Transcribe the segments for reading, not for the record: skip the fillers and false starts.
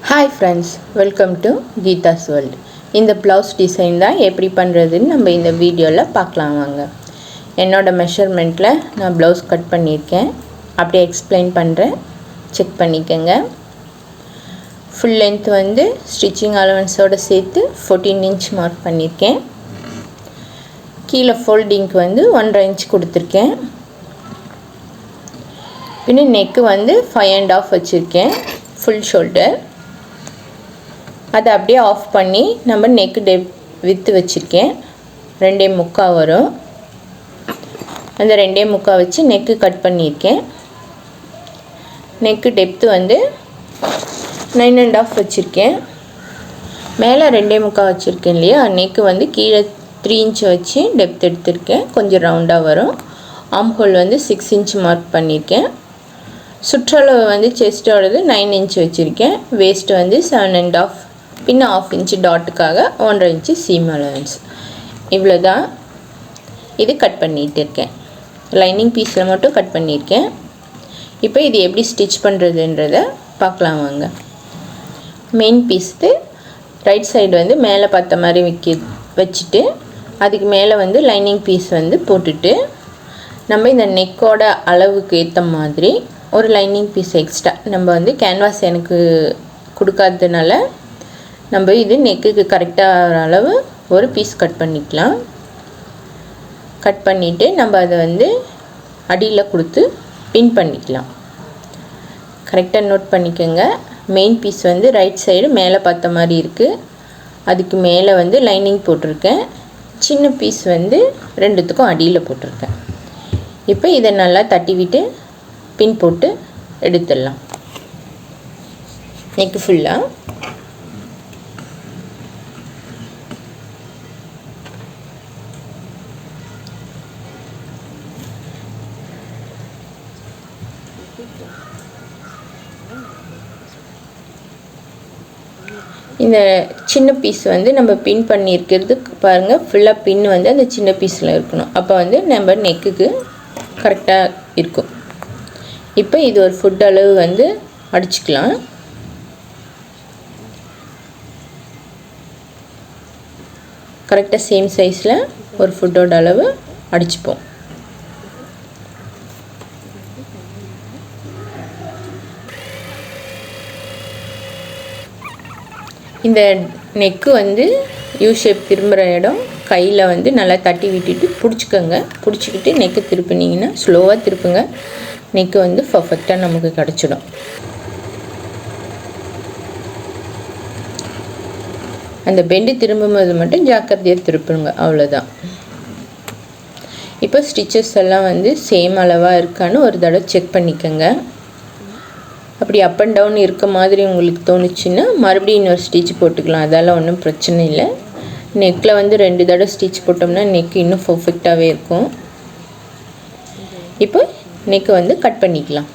Hi friends, welcome to Geeta's World. இந்த blouse design தான் எப்படி பண்ணுறதுன்னு நம்ம இந்த வீடியோவில் பார்க்கலாம் வாங்க. என்னோட மெஷர்மெண்ட்டில் நான் blouse கட் பண்ணியிருக்கேன். அப்படியே எக்ஸ்பிளைன் பண்ணுறேன், செக் பண்ணிக்கோங்க. ஃபுல் லென்த் வந்து ஸ்டிச்சிங் அலவன்ஸோடு சேர்த்து 14 இன்ச் மார்க் பண்ணியிருக்கேன். கீழே ஃபோல்டிங்க்கு வந்து 1.5 இன்ச் கொடுத்துருக்கேன். பின்ன நெக்கு வந்து 5.5 வச்சுருக்கேன், ஃபுல் ஷோல்டர். அதை அப்படியே ஆஃப் பண்ணி நம்ம நெக்கு வித்து வச்சுருக்கேன். 2.25 வரும். அந்த 2.25 வச்சு நெக்கு கட் பண்ணியிருக்கேன். நெக்கு டெப்த்து வந்து 9.5 வச்சுருக்கேன். மேலே 2.25 வச்சுருக்கேன் இல்லையா, நெக்கு வந்து கீழே 3 இன்ச் வச்சு டெப்த் எடுத்திருக்கேன். கொஞ்சம் ரவுண்டாக வரும். ஆம் ஹோல் வந்து 6 இன்ச் மார்க் பண்ணியிருக்கேன். சுற்றளவு வந்து செஸ்டோடது 9 இன்ச் வச்சுருக்கேன். வேஸ்ட் வந்து 7.5, பின்ன 1/2 இன்ச் டாட்டுக்காக 1.5 இன்ச்சு சீம் அலவன்ஸ். இவ்வளோ தான். இது கட் பண்ணிகிட்டு இருக்கேன். லைனிங் பீஸில் மட்டும் கட் பண்ணியிருக்கேன். இப்போ இது எப்படி ஸ்டிச் பண்ணுறதுன்றதை பார்க்கலாம் வாங்க. மெயின் பீஸு ரைட் சைடு வந்து மேலே பார்த்த மாதிரி வச்சுட்டு அதுக்கு மேலே வந்து லைனிங் பீஸ் வந்து போட்டுட்டு நம்ம இந்த நெக்கோட அளவுக்கு ஏற்ற மாதிரி ஒரு லைனிங் பீஸ் எக்ஸ்ட்ரா, நம்ம வந்து கேன்வாஸ் எனக்கு கொடுக்காததுனால நம்ம இது நெக்குக்கு கரெக்டாக அளவு ஒரு பீஸ் கட் பண்ணிக்கலாம். கட் பண்ணிவிட்டு நம்ம அதை வந்து அடியில் கொடுத்து பின் பண்ணிக்கலாம். கரெக்டாக நோட் பண்ணிக்கோங்க. மெயின் பீஸ் வந்து ரைட் சைடு மேலே பார்த்த மாதிரி இருக்குது. அதுக்கு மேலே வந்து லைனிங் போட்டிருக்கேன். சின்ன பீஸ் வந்து ரெண்டுத்துக்கும் அடியில் போட்டிருக்கேன். இப்போ இதை நல்லா தட்டி விட்டு பின் போட்டு எடுத்துடலாம். நெக்கு ஃபுல்லாக இந்த சின்ன பீஸ் வந்து நம்ம பின் பண்ணியிருக்கிறது பாருங்கள். ஃபுல்லாக பின் வந்து அந்த சின்ன பீஸில் இருக்கணும். அப்போ வந்து நம்ம நெக்குக்கு கரெக்டாக இருக்கும். இப்போ இது ஒரு ஃபுட் அளவு வந்து அடிச்சுக்கலாம். கரெக்டாக சேம் சைஸில் ஒரு ஃபுட்டோட அளவு அடிச்சுப்போம். இந்த நெக்கு வந்து யூ ஷேப் திரும்புகிற இடம் கையில் வந்து நல்லா தட்டி விட்டுட்டு பிடிச்சிக்கோங்க. பிடிச்சிக்கிட்டு நெக்கு திருப்பினீங்கன்னா ஸ்லோவாக திருப்புங்க. நெக்கு வந்து பர்ஃபெக்டாக நமக்கு கிடச்சிடும். அந்த பெண்டு திரும்பும்போது மட்டும் ஜாக்கிரதையாக திருப்புங்க, அவ்வளோதான். இப்போ ஸ்டிச்சஸ் எல்லாம் வந்து சேம் அளவாக இருக்கான்னு ஒரு தடவை செக் பண்ணிக்கோங்க. அப்படி அப் அண்ட் டவுன் இருக்க மாதிரி உங்களுக்கு தோணுச்சுன்னா மறுபடியும் இன்னொரு ஸ்டிச் போட்டுக்கலாம். அதெல்லாம் ஒன்றும் பிரச்சனை இல்லை. நெக்கில் வந்து 2 தடவை ஸ்டிச் போட்டோம்னா நெக்கு இன்னும் பர்ஃபெக்டாகவே இருக்கும். இப்போ நெக்கு வந்து கட் பண்ணிக்கலாம்.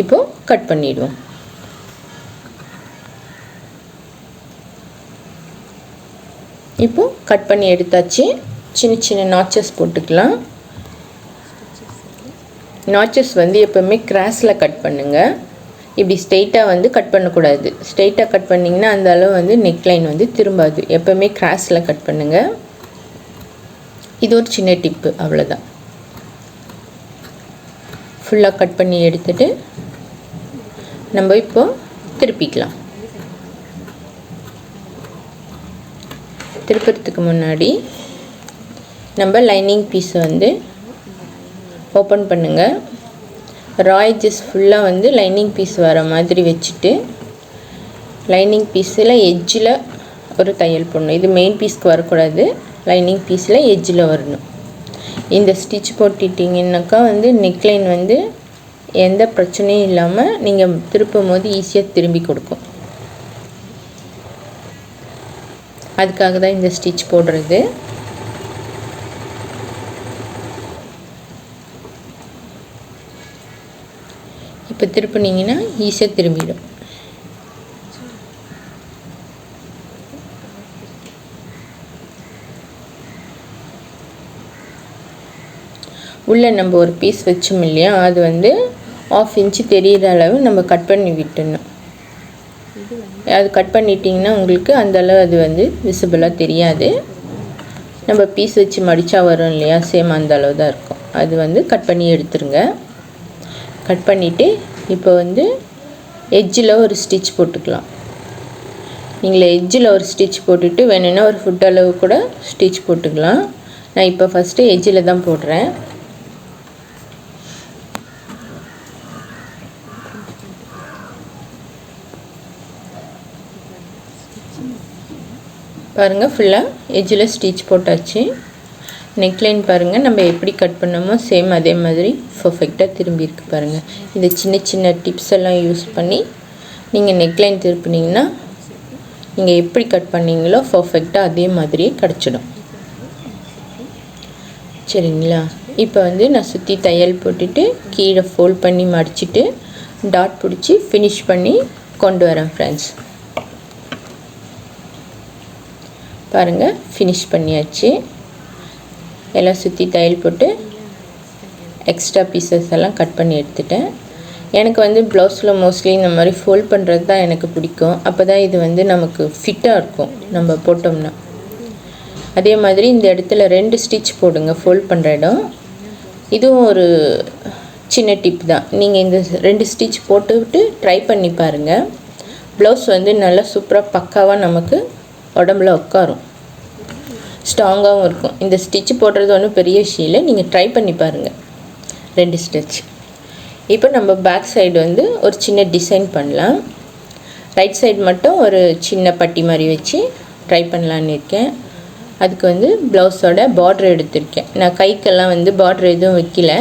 இப்போ கட் பண்ணிடுவோம். இப்போ கட் பண்ணி எடுத்தாச்சு. சின்ன சின்ன நாச்சஸ் போட்டுக்கலாம். நாச்சஸ் வந்து எப்போவுமே கிராஸில் கட் பண்ணுங்கள். இப்படி ஸ்ட்ரெயிட்டாக வந்து கட் பண்ணக்கூடாது. ஸ்ட்ரெயிட்டாக கட் பண்ணிங்கன்னா அந்த அளவு வந்து நெக்லைன் வந்து திரும்பாது. எப்போவுமே கிராஸில் கட் பண்ணுங்கள். இது ஒரு சின்ன டிப்பு, அவ்வளோதான். ஃபுல்லாக கட் பண்ணி எடுத்துட்டு நம்ம இப்போ திருப்பிக்கலாம். திருப்புறதுக்கு முன்னாடி நம்ம லைனிங் பீஸை வந்து ஓப்பன் பண்ணுங்கள். ராய்ஜஸ் ஃபுல்லாக வந்து லைனிங் பீஸ் வர மாதிரி வச்சுட்டு லைனிங் பீஸில் எட்ஜில் ஒரு தையல் போடணும். இது மெயின் பீஸ்க்கு வரக்கூடாது, லைனிங் பீஸில் எட்ஜில் வரணும். இந்த ஸ்டிச் போட்டுட்டிங்கன்னாக்கா வந்து நெக்லைன் வந்து எந்த பிரச்சனையும் இல்லாமல் நீங்கள் திருப்பும் போது ஈஸியாக திரும்பி கொடுக்கும். அதுக்காக தான் இந்த ஸ்டிச் போடுறது. இப்போ திருப்பினீங்கன்னா ஈஸியாக திரும்பிடும். உள்ளே நம்ம ஒரு பீஸ் வச்சோம் இல்லையா, அது வந்து 1/2 இன்ச்சு தெரிகிற அளவு நம்ம கட் பண்ணி விட்டுடணும். அது கட் பண்ணிட்டிங்கன்னா உங்களுக்கு அந்தளவு அது வந்து விசிபிளாக தெரியாது. நம்ம பீஸ் வச்சு மடித்தா வரும் இல்லையா, சேம் அந்த அளவு தான் இருக்கும். அது வந்து கட் பண்ணி எடுத்துருங்க. கட் பண்ணிவிட்டு இப்போ வந்து எட்ஜில் ஒரு ஸ்டிச் போட்டுக்கலாம். நீங்கள் எட்ஜில் ஒரு ஸ்டிச் போட்டுட்டு வேணும்னா ஒரு ஃபுட் அளவு கூட ஸ்டிச் போட்டுக்கலாம். நான் இப்போ ஃபஸ்ட்டு எட்ஜில் தான் போடுறேன். பாருங்கள், ஃபுல்லாக எட்ஜில் ஸ்டிச் போட்டாச்சு. நெக்லைன் பாருங்கள், நம்ம எப்படி கட் பண்ணோமோ சேம் அதே மாதிரி பர்ஃபெக்டாக திரும்பியிருக்கு பாருங்கள். இந்த சின்ன சின்ன டிப்ஸ் எல்லாம் யூஸ் பண்ணி நீங்கள் நெக்லைன் திருப்பினீங்கன்னா நீங்கள் எப்படி கட் பண்ணீங்களோ பர்ஃபெக்டாக அதே மாதிரியே கிடச்சிடும். சரிங்களா? இப்போ வந்து நான் சுற்றி தையல் போட்டுட்டு கீழே ஃபோல்ட் பண்ணி மடிச்சுட்டு டாட் பிடிச்சி ஃபினிஷ் பண்ணி கொண்டு வரேன் ஃப்ரெண்ட்ஸ். பாருங்கள், ஃபினிஷ் பண்ணியாச்சு. எல்லாம் சுற்றி தையல் போட்டு எக்ஸ்ட்ரா பீசஸ் எல்லாம் கட் பண்ணி எடுத்துட்டேன். எனக்கு வந்து ப்ளவுஸில் மோஸ்ட்லி இந்த மாதிரி ஃபோல்ட் பண்ணுறது தான் எனக்கு பிடிக்கும். அப்போ தான் இது வந்து நமக்கு ஃபிட்டாக இருக்கும் நம்ம போட்டோம்னா. அதே மாதிரி இந்த இடத்துல 2 ஸ்டிச் போடுங்க ஃபோல்ட் பண்ணுற இடம். இதுவும் ஒரு சின்ன டிப் தான். நீங்கள் இந்த 2 ஸ்டிச் போட்டுவிட்டு ட்ரை பண்ணி பாருங்கள். ப்ளவுஸ் வந்து நல்லா சூப்பராக பக்காவாக நமக்கு உடம்புல உட்காரும், ஸ்ட்ராங்காகவும் இருக்கும். இந்த ஸ்டிச் போடுறது ஒன்றும் பெரிய விஷயம் இல்லை, நீங்கள் ட்ரை பண்ணி பாருங்கள். 2 ஸ்டிச். இப்போ நம்ம பேக் சைடு வந்து ஒரு சின்ன டிசைன் பண்ணலாம். ரைட் சைடு மட்டும் ஒரு சின்ன பட்டி மாதிரி வச்சு ட்ரை பண்ணலான்னு இருக்கேன். அதுக்கு வந்து ப்ளவுஸோட பார்டர் எடுத்திருக்கேன். நான் கைக்கெல்லாம் வந்து பார்டர் எதுவும் வைக்கல,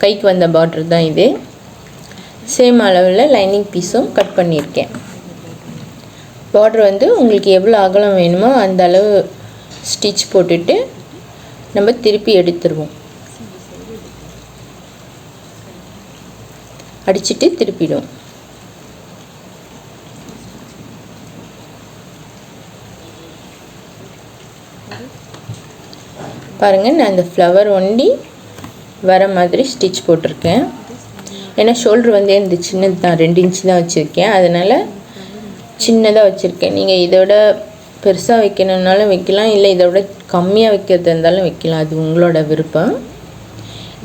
கைக்கு வந்த பார்டர் தான் இது. சேம் அளவில் லைனிங் பீஸும் கட் பண்ணியிருக்கேன். பார்டர் வந்து உங்களுக்கு எவ்வளோ அகலம் வேணுமோ அந்த அளவு ஸ்டிச் போட்டுட்டு நம்ம திருப்பி எடுத்துருவோம். அடிச்சுட்டு திருப்பிடுவோம். பாருங்கள், நான் இந்த ஃப்ளவர் ஒண்டி வர மாதிரி ஸ்டிச் போட்டிருக்கேன். ஏன்னா ஷோல்டர் வந்து இந்த சின்னது தான், 2 இன்ச்சு தான் வச்சுருக்கேன், அதனால் சின்னதாக வச்சுருக்கேன். நீங்கள் இதோட பெருசாக வைக்கணுன்னாலும் வைக்கலாம், இல்லை இதோட கம்மியாக வைக்கிறதா இருந்தாலும் வைக்கலாம், அது உங்களோட விருப்பம்.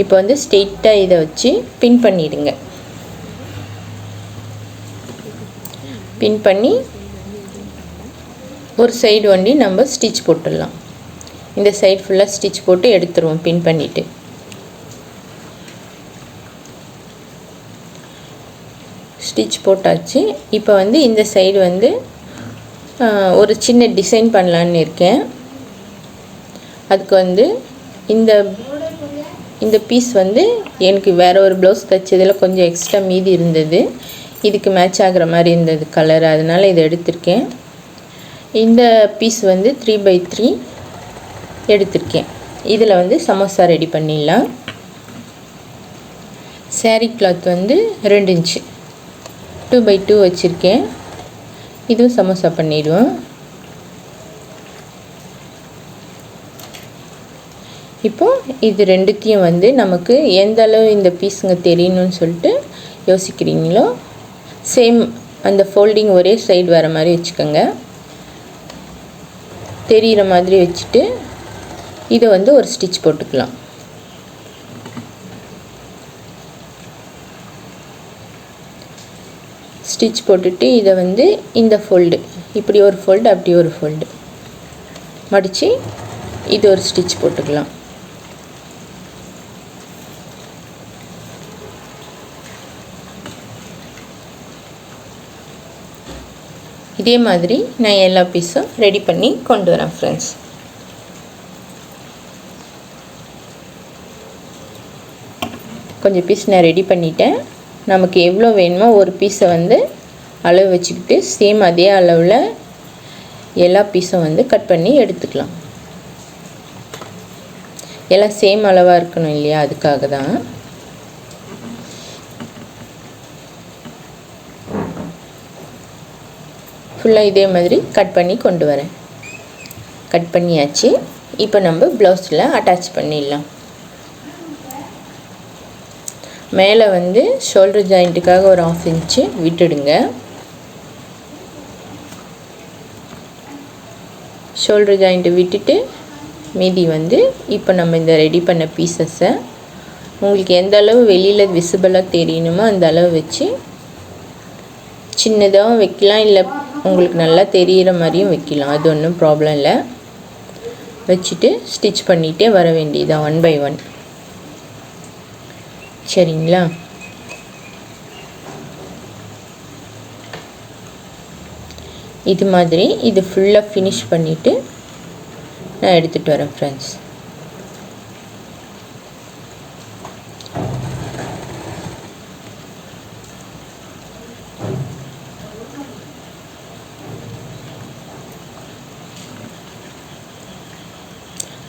இப்போ வந்து ஸ்ட்ரெயிட்டாக இதை வச்சு பின் பண்ணிடுங்க. பின் பண்ணி ஒரு சைடு ஒண்டி நம்ம ஸ்டிச் போட்டுடலாம். இந்த சைடு ஃபுல்லாக ஸ்டிச் போட்டு எடுத்துருவோம் பின் பண்ணிவிட்டு. ஸ்டிச் போட்டாச்சு. இப்போ வந்து இந்த சைடு வந்து ஒரு சின்ன டிசைன் பண்ணலான்னு இருக்கேன். அதுக்கு வந்து இந்த பீஸ் வந்து எனக்கு வேறு ஒரு ப்ளவுஸ் தைச்சதில் கொஞ்சம் எக்ஸ்ட்ரா மீதி இருந்தது, இதுக்கு மேட்ச் ஆகிற மாதிரி இருந்தது கலர், அதனால் இதை எடுத்திருக்கேன். இந்த பீஸ் வந்து 3x3 எடுத்திருக்கேன். இதில் வந்து சமோசா ரெடி பண்ணிடலாம். சாரீ கிளாத் வந்து 2 இன்ச்சு 2x2 வச்சுருக்கேன். இதுவும் சமோசா பண்ணிடுவோம். இப்போது இது ரெண்டுத்தையும் வந்து நமக்கு எந்த அளவு இந்த பீஸுங்க தெரியணும்னு சொல்லிட்டு யோசிக்கிறீங்களோ சேம் அந்த ஃபோல்டிங் ஒரே சைடு வர மாதிரி வச்சுக்கோங்க. தெரிகிற மாதிரி வச்சுட்டு இதை வந்து ஒரு ஸ்டிச் போட்டுக்கலாம். ஸ்டிச் போட்டுட்டு இதை வந்து இந்த ஃபோல்டு, இப்படி ஒரு ஃபோல்டு அப்படி ஒரு ஃபோல்டு மடித்து இது ஒரு ஸ்டிச் போட்டுக்கலாம். இதே மாதிரி நான் எல்லா பீஸும் ரெடி பண்ணி கொண்டு வரேன் ஃப்ரெண்ட்ஸ். கொஞ்சம் பீஸ் நான் ரெடி பண்ணிட்டேன். நமக்கு எவ்வளோ வேணுமோ ஒரு பீஸை வந்து அளவு வச்சுக்கிட்டு சேம் அதே அளவில் எல்லா பீஸும் வந்து கட் பண்ணி எடுத்துக்கலாம். எல்லாம் சேம் அளவாக இருக்கணும் இல்லையா, அதுக்காக தான். ஃபுல்லாக இதே மாதிரி கட் பண்ணி கொண்டு வரேன். கட் பண்ணியாச்சு. இப்போ நம்ம ப்ளவுஸில் அட்டாச் பண்ணிடலாம். மேலே வந்து ஷோல்டர் ஜாயிண்ட்டுக்காக ஒரு 1/2 இன்ச்சு விட்டுடுங்க. ஷோல்டர் ஜாயிண்ட்டு விட்டுட்டு மீதி வந்து இப்போ நம்ம இந்த ரெடி பண்ண பீசஸை உங்களுக்கு எந்த அளவு வெளியில் விசிபிளாக தெரியணுமோ அந்த அளவு வச்சு சின்னதாக வைக்கலாம், இல்லை உங்களுக்கு நல்லா தெரிகிற மாதிரியும் வைக்கலாம். அது ஒன்றும் ப்ராப்ளம் இல்லை. வச்சுட்டு ஸ்டிச் பண்ணிகிட்டே வர வேண்டியதான் 1 by 1. சரிங்களா? இது மாதிரி இது ஃபுல்லாக ஃபினிஷ் பண்ணிவிட்டு நான் எடுத்துகிட்டு வரேன் ஃப்ரெண்ட்ஸ்.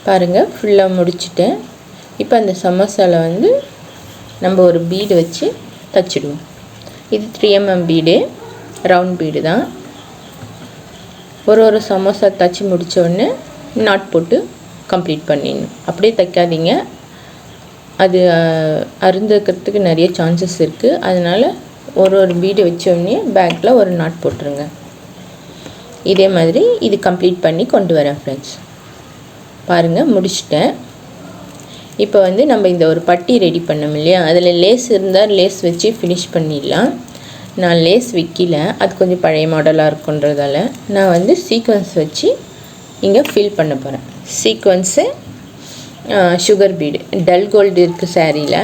பாருங்கள், ஃபுல்லாக முடிச்சுட்டேன். இப்போ அந்த சமோசாவில் வந்து நம்ம ஒரு பீடு வச்சு தச்சிடுவோம். இது 3 mm பீடு, ரவுண்ட் பீடு தான். ஒரு சமோசா தச்சு முடித்த உடனே நாட் போட்டு கம்ப்ளீட் பண்ணிடணும். அப்படியே தைக்காதீங்க, அது அருந்துக்கிறதுக்கு நிறைய சான்சஸ் இருக்குது. அதனால் ஒரு பீடு வச்சோடனே பேக்கில் ஒரு நாட் போட்டுருங்க. இதே மாதிரி இது கம்ப்ளீட் பண்ணி கொண்டு வரேன் ஃப்ரெண்ட்ஸ். பாருங்கள், முடிச்சிட்டேன். இப்போ வந்து நம்ம இந்த ஒரு பட்டி ரெடி பண்ணோம் இல்லையா, அதில் லேஸ் இருந்தால் லேஸ் வச்சு ஃபினிஷ் பண்ணிடலாம். நான் லேஸ் வைக்கல, அது கொஞ்சம் பழைய மாடலாக இருக்குன்றதால நான் வந்து சீக்வன்ஸ் வச்சு இங்கே ஃபில் பண்ண போகிறேன். Sequins sugar bead, dull gold இருக்குது சாரியில்,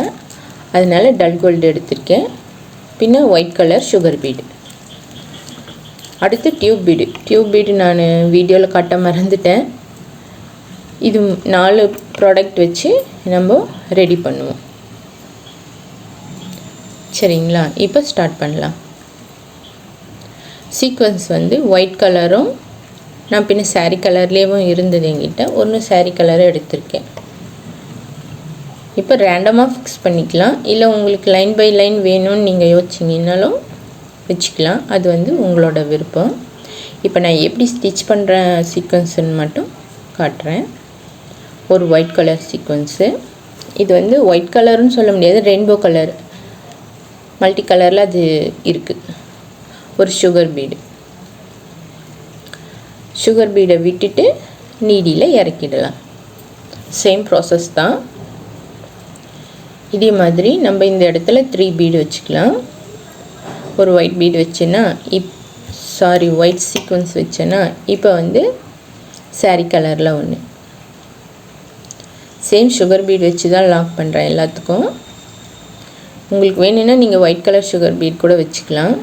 அதனால் டல் கோல்டு எடுத்திருக்கேன். பின்ன ஒயிட் கலர் சுகர் பீடு. அடுத்து டியூப் பீடு நான் வீடியோவில் காட்ட மறந்துட்டேன். இது 4 ப்ராடக்ட் வச்சு நம்ம ரெடி பண்ணுவோம். சரிங்களா? இப்போ ஸ்டார்ட் பண்ணலாம். சீக்வன்ஸ் வந்து ஒயிட் கலரும் நான் பின்ன சாரீ கலர்லேயும் இருந்தது என்கிட்ட, ஒன்று சாரீ கலரும் எடுத்திருக்கேன். இப்போ ரேண்டமாக ஃபிக்ஸ் பண்ணிக்கலாம், இல்லை உங்களுக்கு லைன் பை லைன் வேணும்னு நீங்கள் யோசிச்சிங்கன்னாலும் வச்சுக்கலாம். அது வந்து உங்களோட விருப்பம். இப்போ நான் எப்படி ஸ்டிச் பண்ணுற சீக்வன்ஸுன்னு மட்டும் காட்டுறேன். ஒரு ஒயிட் கலர் சீக்வன்ஸு, இது வந்து ஒயிட் கலருன்னு சொல்ல முடியாது, ரெயின்போ கலர், மல்டி கலரில் அது இருக்குது. ஒரு சுகர் பீடை விட்டுட்டு நீடியில் இறக்கிடலாம். சேம் ப்ராசஸ் தான். இதே மாதிரி நம்ம இந்த இடத்துல 3 பீடு வச்சுக்கலாம். ஒரு ஒயிட் பீடு வச்சேன்னா ஒயிட் சீக்வன்ஸ் வச்சேன்னா இப்போ வந்து சாரீ கலரில் ஒன்று. சேம் சுகர் பீட் வச்சு தான் லாக் பண்ணுறேன் எல்லாத்துக்கும். உங்களுக்கு வேணும்னா நீங்கள் ஒயிட் கலர் சுகர் பீட் கூட வச்சுக்கலாம்.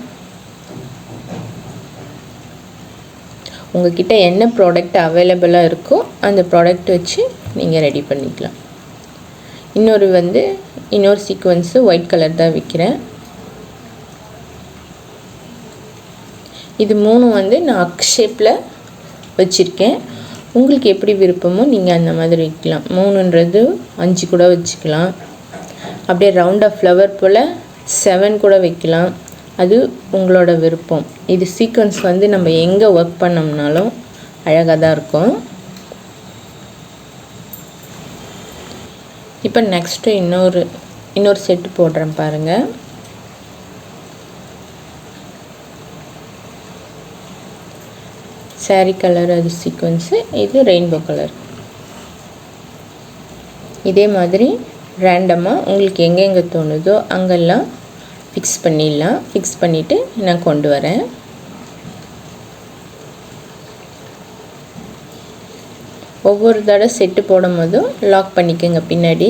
உங்கள்கிட்ட என்ன ப்ராடக்ட் அவைலபிளாக இருக்கோ அந்த ப்ராடக்ட் வச்சு நீங்கள் ரெடி பண்ணிக்கலாம். இன்னொரு சீக்வன்ஸு ஒயிட் கலர் தான் வைக்கிறேன். இது 3 வந்து நான் அக் ஷேப்பில் வச்சுருக்கேன். உங்களுக்கு எப்படி விருப்பமோ நீங்கள் அந்த மாதிரி வைக்கலாம். 3ன்றது 5 கூட வச்சுக்கலாம். அப்படியே ரவுண்டாக ஃப்ளவர் போல் 7 கூட வைக்கலாம். அது உங்களோட விருப்பம். இது சீக்வன்ஸ் வந்து நம்ம எங்கே ஒர்க் பண்ணோம்னாலும் அழகாக தான் இருக்கும். இப்போ நெக்ஸ்ட்டு இன்னொரு செட்டு போடுறேன் பாருங்கள். சாரீ கலர் அது சீக்வன்ஸு, இது ரெயின்போ கலர். இதே மாதிரி ரேண்டமாக உங்களுக்கு எங்கெங்கே தோணுதோ அங்கெல்லாம் ஃபிக்ஸ் பண்ணிடலாம். ஃபிக்ஸ் பண்ணிவிட்டு நான் கொண்டு வரேன். ஒவ்வொரு தடவை செட்டு போடும் போதும் லாக் பண்ணிக்கோங்க பின்னாடி.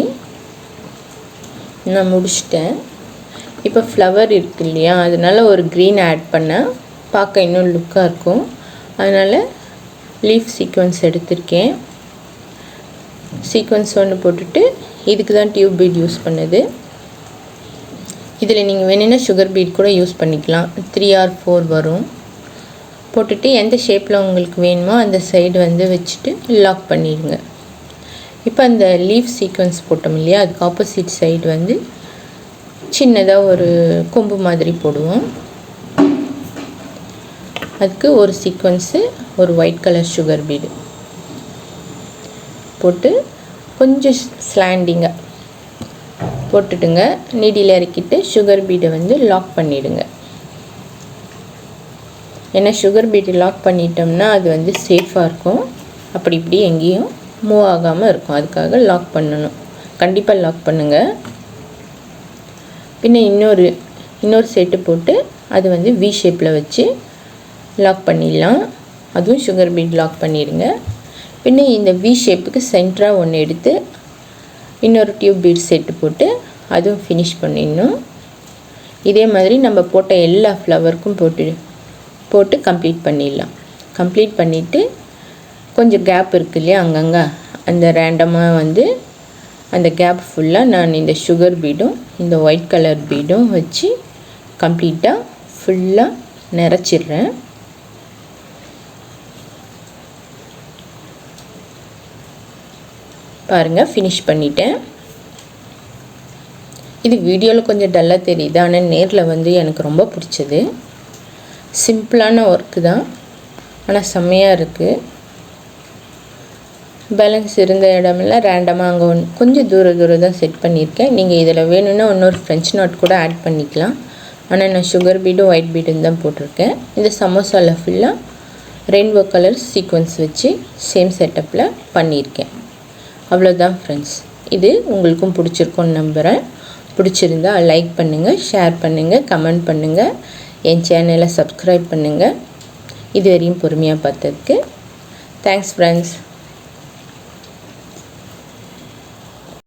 நான் முடிச்சிட்டேன். இப்போ ஃப்ளவர் இருக்கு இல்லையா, அதனால் ஒரு க்ரீன் ஆட் பண்ணால் பார்க்க இன்னும் லுக்காக இருக்கும். அதனால் லீஃப் சீக்வன்ஸ் எடுத்திருக்கேன். சீக்வன்ஸ் ஒன்று போட்டுட்டு இதுக்கு தான் டியூப் பீட் யூஸ் பண்ணுது. இதில் நீங்கள் வேணும்னா சுகர் பீட் கூட யூஸ் பண்ணிக்கலாம். 3 or 4 வரும். போட்டுட்டு எந்த ஷேப்பில் உங்களுக்கு வேணுமோ அந்த சைடு வந்து வச்சுட்டு லாக் பண்ணிடுங்க. இப்போ அந்த லீஃப் சீக்வன்ஸ் போட்டோம் இல்லையா, அதுக்கு ஆப்போசிட் சைடு வந்து சின்னதாக ஒரு கொம்பு மாதிரி போடுவோம். அதுக்கு ஒரு சீக்வன்ஸு ஒரு ஒயிட் கலர் சுகர் பீடு போட்டு கொஞ்சம் ஸ்லாண்டிங்காக போட்டுட்டுங்க நீடியில் இறக்கிட்டு சுகர் பீடை வந்து லாக் பண்ணிவிடுங்க. ஏன்னா சுகர் பீடை லாக் பண்ணிட்டோம்னா அது வந்து சேஃபாக இருக்கும், அப்படி இப்படி எங்கேயும் மூவ் ஆகாமல் இருக்கும். அதுக்காக லாக் பண்ணணும், கண்டிப்பாக லாக் பண்ணுங்கள். பின்ன இன்னொரு செட்டு போட்டு அது வந்து வி ஷேப்பில் வச்சு லாக் பண்ணிடலாம். அதுவும் சுகர் பீட் லாக் பண்ணிடுங்க. பின்ன இந்த வி ஷேப்புக்கு சென்டராக ஒன்று எடுத்து இன்னொரு டியூப் பீட் செட்டு போட்டு அதுவும் ஃபினிஷ் பண்ணிடணும். இதே மாதிரி நம்ம போட்ட எல்லா ஃப்ளவருக்கும் போட்டு கம்ப்ளீட் பண்ணிடலாம். கம்ப்ளீட் பண்ணிவிட்டு கொஞ்சம் கேப் இருக்குது இல்லையா, அங்கங்கே அந்த ரேண்டமாக வந்து அந்த கேப் ஃபுல்லாக நான் இந்த சுகர் பீடும் இந்த ஒயிட் கலர் பீடும் வச்சு கம்ப்ளீட்டாக ஃபுல்லாக நிறச்சிட்றேன். பாருங்கள், ஃபினிஷ் பண்ணிட்டேன். இது வீடியோவில் கொஞ்சம் டல்லாக தெரியுது, ஆனால் நேரில் வந்து எனக்கு ரொம்ப பிடிச்சது. சிம்பிளான ஒர்க்கு தான், ஆனால் செம்மையாக இருக்குது. பேலன்ஸ் இருந்த இடமெல்லாம் ரேண்டமாக அங்கே கொஞ்சம் தூரம் தான் செட் பண்ணியிருக்கேன். நீங்கள் இதில் வேணும்னா இன்னொரு ஃப்ரெஞ்ச் நாட் கூட ஆட் பண்ணிக்கலாம். ஆனால் நான் சுகர் பீடும் ஒயிட் பீடும் தான் போட்டிருக்கேன். இந்த சமோசாவில் ஃபுல்லாக ரெயின்போ கலர் சீக்வன்ஸ் வச்சு சேம் செட்டப்பில் பண்ணியிருக்கேன். அவ்வளோதான் ஃப்ரெண்ட்ஸ். இது உங்களுக்கும் பிடிச்சிருக்கும்னு நம்புகிறேன். பிடிச்சிருந்தா லைக் பண்ணுங்கள், ஷேர் பண்ணுங்கள், கமெண்ட் பண்ணுங்கள், என் சேனலை சப்ஸ்கிரைப் பண்ணுங்கள். இது வரையும் பொறுமையாக பார்த்ததுக்கு தேங்க்ஸ் ஃப்ரெண்ட்ஸ்.